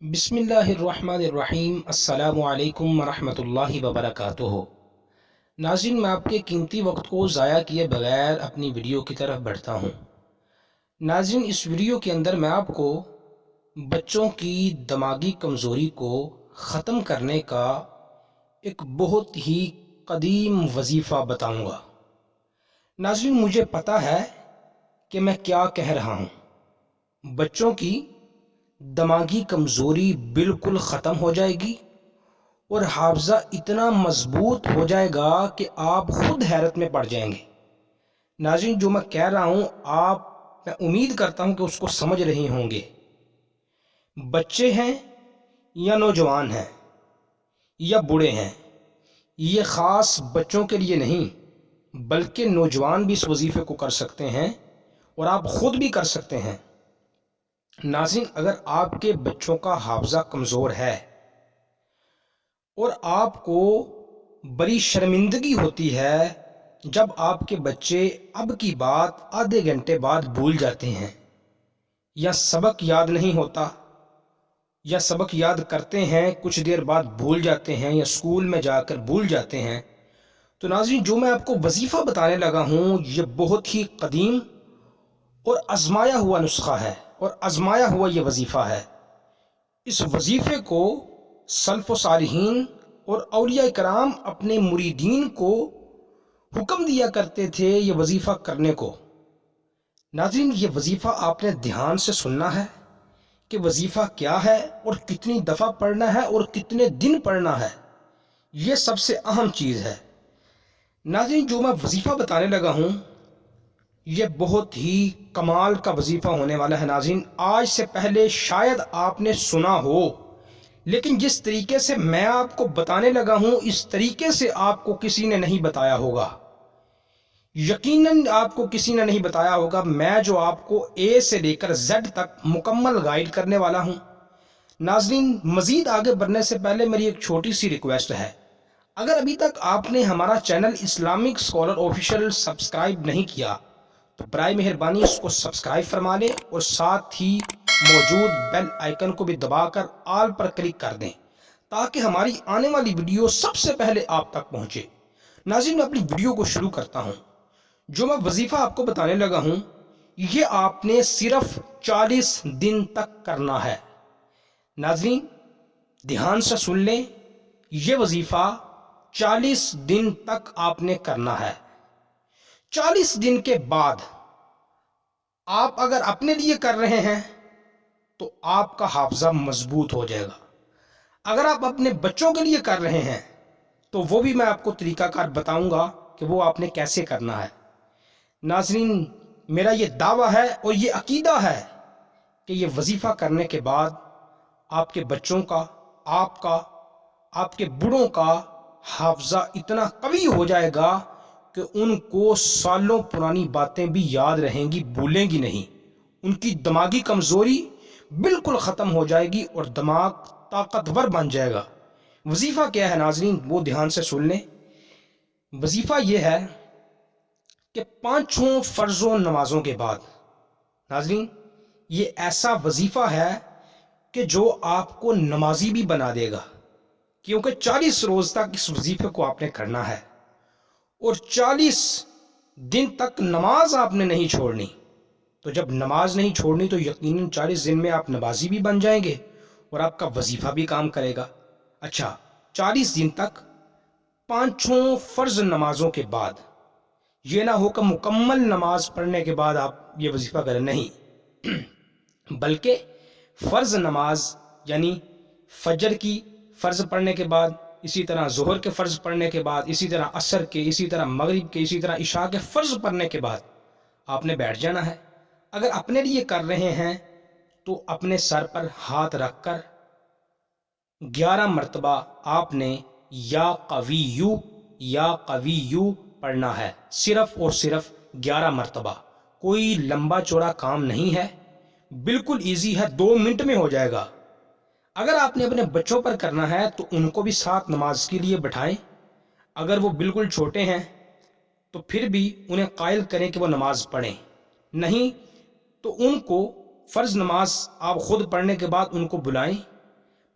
بسم اللہ الرحمن الرحیم۔ السلام علیکم ورحمۃ اللہ وبرکاتہ۔ ناظرین، میں آپ کے قیمتی وقت کو ضائع کیے بغیر اپنی ویڈیو کی طرف بڑھتا ہوں۔ ناظرین، اس ویڈیو کے اندر میں آپ کو بچوں کی دماغی کمزوری کو ختم کرنے کا ایک بہت ہی قدیم وظیفہ بتاؤں گا۔ ناظرین، مجھے پتہ ہے کہ میں کیا کہہ رہا ہوں۔ بچوں کی دماغی کمزوری بالکل ختم ہو جائے گی اور حافظہ اتنا مضبوط ہو جائے گا کہ آپ خود حیرت میں پڑ جائیں گے۔ ناظرین، جو میں کہہ رہا ہوں میں امید کرتا ہوں کہ اس کو سمجھ رہے ہوں گے۔ بچے ہیں یا نوجوان ہیں یا بوڑھے ہیں، یہ خاص بچوں کے لیے نہیں بلکہ نوجوان بھی اس وظیفے کو کر سکتے ہیں اور آپ خود بھی کر سکتے ہیں۔ ناظرین، اگر آپ کے بچوں کا حافظہ کمزور ہے اور آپ کو بڑی شرمندگی ہوتی ہے جب آپ کے بچے اب کی بات آدھے گھنٹے بعد بھول جاتے ہیں، یا سبق یاد نہیں ہوتا، یا سبق یاد کرتے ہیں کچھ دیر بعد بھول جاتے ہیں، یا اسکول میں جا کر بھول جاتے ہیں، تو ناظرین، جو میں آپ کو وظیفہ بتانے لگا ہوں یہ بہت ہی قدیم اور آزمایا ہوا نسخہ ہے اور آزمایا ہوا یہ وظیفہ ہے۔ اس وظیفے کو سلف و صالحین اور اولیاء کرام اپنے مریدین کو حکم دیا کرتے تھے یہ وظیفہ کرنے کو۔ ناظرین، یہ وظیفہ آپ نے دھیان سے سننا ہے کہ وظیفہ کیا ہے اور کتنی دفعہ پڑھنا ہے اور کتنے دن پڑھنا ہے، یہ سب سے اہم چیز ہے۔ ناظرین، جو میں وظیفہ بتانے لگا ہوں یہ بہت ہی کمال کا وظیفہ ہونے والا ہے۔ ناظرین، آج سے پہلے شاید آپ نے سنا ہو، لیکن جس طریقے سے میں آپ کو بتانے لگا ہوں اس طریقے سے آپ کو کسی نے نہیں بتایا ہوگا، یقیناً آپ کو کسی نے نہیں بتایا ہوگا۔ میں جو آپ کو اے سے لے کر زیڈ تک مکمل گائیڈ کرنے والا ہوں۔ ناظرین، مزید آگے بڑھنے سے پہلے میری ایک چھوٹی سی ریکویسٹ ہے، اگر ابھی تک آپ نے ہمارا channel Islamic scholar official subscribe نہیں کیا تو برائے مہربانی اس کو سبسکرائب فرما لیں اور ساتھ ہی موجود بیل آئیکن کو بھی دبا کر آل پر کلک کر دیں تاکہ ہماری آنے والی ویڈیو سب سے پہلے آپ تک پہنچے۔ ناظرین، میں اپنی ویڈیو کو شروع کرتا ہوں۔ جو میں وظیفہ آپ کو بتانے لگا ہوں یہ آپ نے صرف 40 دن تک کرنا ہے۔ ناظرین، دھیان سے سن لیں، یہ وظیفہ 40 دن تک آپ نے کرنا ہے۔ 40 دن کے بعد آپ اگر اپنے لیے کر رہے ہیں تو آپ کا حافظہ مضبوط ہو جائے گا۔ اگر آپ اپنے بچوں کے لیے کر رہے ہیں تو وہ بھی میں آپ کو طریقہ کار بتاؤں گا کہ وہ آپ نے کیسے کرنا ہے۔ ناظرین، میرا یہ دعویٰ ہے اور یہ عقیدہ ہے کہ یہ وظیفہ کرنے کے بعد آپ کے بچوں کا، آپ کے بڑوں کا حافظہ اتنا قوی ہو جائے گا کہ ان کو سالوں پرانی باتیں بھی یاد رہیں گی، بھولیں گی نہیں۔ ان کی دماغی کمزوری بالکل ختم ہو جائے گی اور دماغ طاقتور بن جائے گا۔ وظیفہ کیا ہے ناظرین، وہ دھیان سے سن لیں۔ وظیفہ یہ ہے کہ 5 فرض و نمازوں کے بعد، ناظرین، یہ ایسا وظیفہ ہے کہ جو آپ کو نمازی بھی بنا دے گا، کیونکہ 40 روز تک اس وظیفے کو آپ نے کرنا ہے اور 40 دن تک نماز آپ نے نہیں چھوڑنی۔ تو جب نماز نہیں چھوڑنی تو یقیناً 40 دن میں آپ نمازی بھی بن جائیں گے اور آپ کا وظیفہ بھی کام کرے گا۔ اچھا، 40 دن تک 5 فرض نمازوں کے بعد، یہ نہ ہو کہ مکمل نماز پڑھنے کے بعد آپ یہ وظیفہ کریں، نہیں، بلکہ فرض نماز یعنی فجر کی فرض پڑھنے کے بعد، اسی طرح ظہر کے فرض پڑھنے کے بعد، اسی طرح عصر کے، اسی طرح مغرب کے، اسی طرح عشاء کے فرض پڑھنے کے بعد آپ نے بیٹھ جانا ہے۔ اگر اپنے لیے کر رہے ہیں تو اپنے سر پر ہاتھ رکھ کر 11 مرتبہ آپ نے یا قویو یا قویو پڑھنا ہے، صرف اور صرف 11 مرتبہ۔ کوئی لمبا چوڑا کام نہیں ہے، بالکل ایزی ہے، 2 منٹ میں ہو جائے گا۔ اگر آپ نے اپنے بچوں پر کرنا ہے تو ان کو بھی ساتھ نماز کے لیے بٹھائیں۔ اگر وہ بالکل چھوٹے ہیں تو پھر بھی انہیں قائل کریں کہ وہ نماز پڑھیں، نہیں تو ان کو فرض نماز آپ خود پڑھنے کے بعد ان کو بلائیں